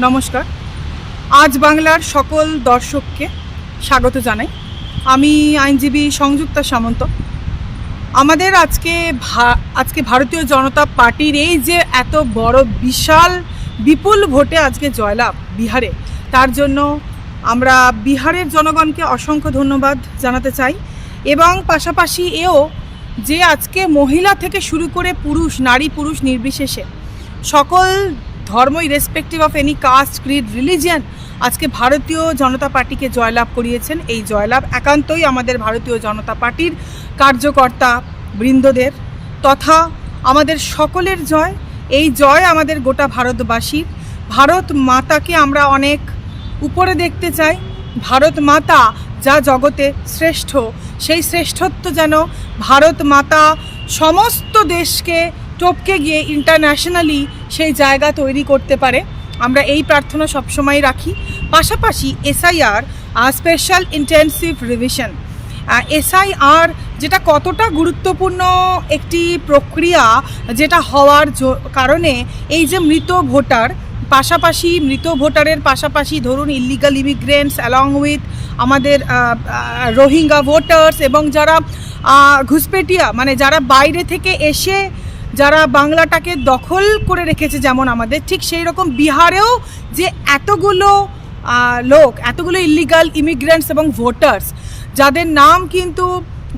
নমস্কার। আজ বাংলার সকল দর্শককে স্বাগত জানাই। আমি আইনজীবী সংযুক্তা সামন্ত। আমাদের আজকে ভারতীয় জনতা পার্টির এই যে এত বড় বিশাল বিপুল ভোটে আজকে জয়লাভ বিহারে, তার জন্য আমরা বিহারের জনগণকে অসংখ্য ধন্যবাদ জানাতে চাই। এবং পাশাপাশি এও যে আজকে মহিলা থেকে শুরু করে পুরুষ, নারী পুরুষ নির্বিশেষে সকল ধর্ম, irrespective of any caste, creed, religion, আজকে ভারতীয় জনতা পার্টিকে জয়লাভ করিয়েছেন। এই জয়লাভ একান্তই আমাদের ভারতীয় জনতা পার্টির কার্যকর্তা বৃন্দদের তথা আমাদের সকলের জয়। এই জয় আমাদের গোটা ভারতবাসীর। ভারত মাতাকে আমরা অনেক উপরে দেখতে চাই। ভারত মাতা যা জগতে শ্রেষ্ঠ, সেই শ্রেষ্ঠত্ব যেন ভারত মাতা সমস্ত দেশকে টপকে গিয়ে ইন্টারন্যাশনালি সেই জায়গা তৈরি করতে পারে, আমরা এই প্রার্থনা সবসময় রাখি। পাশাপাশি SIR, special intensive revision, SIR যেটা কতটা গুরুত্বপূর্ণ একটি প্রক্রিয়া, যেটা হওয়ার কারণে এই যে মৃত ভোটারের পাশাপাশি ধরুন ইলিগাল ইমিগ্রেন্টস অ্যালং উইথ আমাদের রোহিঙ্গা ভোটার্স এবং যারা ঘুষপেটিয়া, মানে যারা বাইরে থেকে এসে যারা বাংলাটাকে দখল করে রেখেছে, যেমন আমাদের ঠিক সেই রকম বিহারেও যে এতগুলো ইলিগাল ইমিগ্রেন্টস এবং ভোটার্স যাদের নাম কিন্তু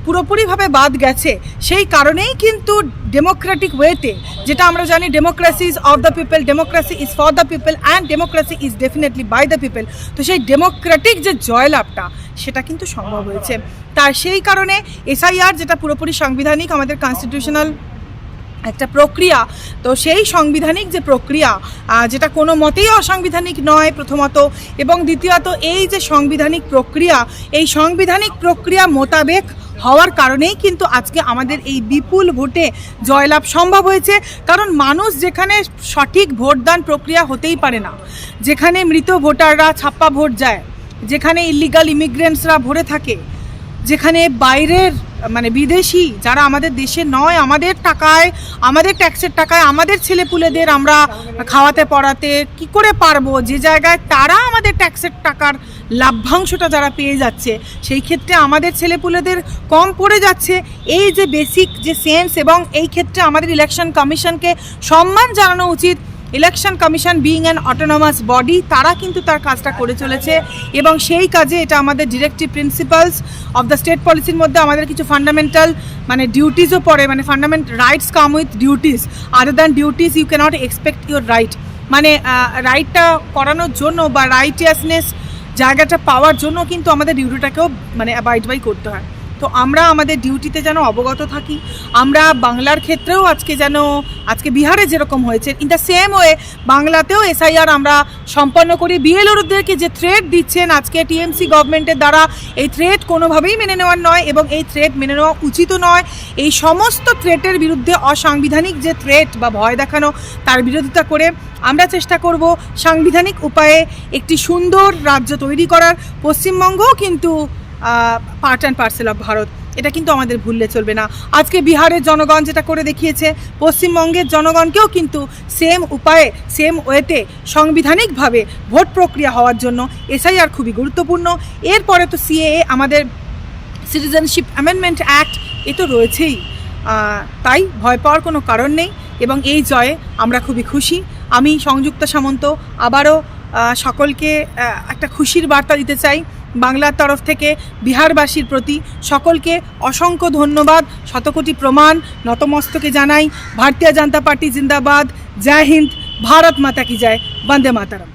পুরোপুরিভাবে বাদ গেছে, সেই কারণেই কিন্তু ডেমোক্রেটিক ওয়েতে, যেটা আমরা জানি democracy is of the people, democracy is for the people and democracy is definitely by the people. তো সেই ডেমোক্রেটিক যে জয়লাভটা সেটা কিন্তু সম্ভব হয়েছে। তার সেই কারণে এসআইআর যেটা পুরোপুরি সাংবিধানিক, আমাদের কনস্টিটিউশনাল একটা প্রক্রিয়া, তো সেই সাংবিধানিক যে প্রক্রিয়া, যেটা কোনো মতেই অসাংবিধানিক নয় প্রথমত, এবং দ্বিতীয়ত এই যে এই সাংবিধানিক প্রক্রিয়া মোতাবেক হওয়ার কারণেই কিন্তু আজকে আমাদের এই বিপুল ভোটে জয়লাভ সম্ভব হয়েছে। কারণ মানুষ যেখানে সঠিক ভোটদান প্রক্রিয়া হতেই পারে না, যেখানে মৃত ভোটাররা ছাপ্পা ভোট যায়, যেখানে ইলিগাল ইমিগ্রেন্টসরা ভরে থাকে, যেখানে বাইরের মানে বিদেশি যারা আমাদের দেশে নয়, আমাদের টাকায়, আমাদের ট্যাক্সের টাকায় আমাদের ছেলেপুলেদের আমরা খাওয়াতে পড়াতে কি করে পারবো, যে জায়গায় তারা আমাদের ট্যাক্সের টাকার লাভ্যাংশটা যারা পেয়ে যাচ্ছে, সেই ক্ষেত্রে আমাদের ছেলেপুলেদের কম পড়ে যাচ্ছে। এই যে বেসিক যে সেন্স, এবং এই ক্ষেত্রে আমাদের ইলেকশন কমিশনকে সম্মান জানানো উচিত। Election commission being an autonomous body, তারা কিন্তু তার কাজটা করে চলেছে এবং সেই কাজে এটা আমাদের directive principles of the state পলিসির মধ্যে আমাদের কিছু ফান্ডামেন্টাল মানে ডিউটিসও পড়ে, মানে fundamental rights come with duties, other than duties you can't expect your right. মানে রাইটটা করানোর জন্য বা রাইটিয়াসনেস জায়গাটা পাওয়ার জন্য কিন্তু আমাদের ডিউটিটাকেও মানে অ্যাবাইড বাই করতে হয়। তো আমরা আমাদের ডিউটিতে যেন অবগত থাকি। আমরা বাংলার ক্ষেত্রেও আজকে বিহারে যেরকম হয়েছে, ইন দ্য সেম ওয়ে বাংলাতেও এসআইআর আমরা সম্পন্ন করি। বিএলওদেরকে যে থ্রেট দিচ্ছেন আজকে টিএমসি গভর্নমেন্টের দ্বারা, এই থ্রেট কোনোভাবেই মেনে নেওয়ার নয় এবং এই থ্রেট মেনে নেওয়া উচিতও নয়। এই সমস্ত থ্রেটের বিরুদ্ধে, অসাংবিধানিক যে থ্রেট বা ভয় দেখানো, তার বিরোধিতা করে আমরা চেষ্টা করব সাংবিধানিক উপায়ে একটি সুন্দর রাজ্য তৈরি করার। পশ্চিমবঙ্গও কিন্তু part and parcel of Bharat, এটা কিন্তু আমাদের ভুললে চলবে না। আজকে বিহারের জনগণ যেটা করে দেখিয়েছে, পশ্চিমবঙ্গের জনগণকেও কিন্তু সেম উপায়ে, সেম ওয়েতে সাংবিধানিকভাবে ভোট প্রক্রিয়া হওয়ার জন্য এসআইআর খুবই গুরুত্বপূর্ণ। এরপরে তো সিএএ, আমাদের সিটিজেনশিপ অ্যামেন্ডমেন্ট অ্যাক্ট, এ তো রয়েছেই। তাই ভয় পাওয়ার কোনো কারণ নেই এবং এই জয়ে আমরা খুবই খুশি। আমি সংযুক্তা সামন্ত আবারও সকলকে একটা খুশির বার্তা দিতে চাই বাংলার তরফ থেকে। বিহারবাসীর প্রতি সকলকে অসংখ্য ধন্যবাদ, শতকোটি প্রমাণ নতমস্তকে জানাই। ভারতীয় জনতা পার্টি জিন্দাবাদ। জয় হিন্দ, ভারত মাতা কি জয়, বন্দে মাতারম।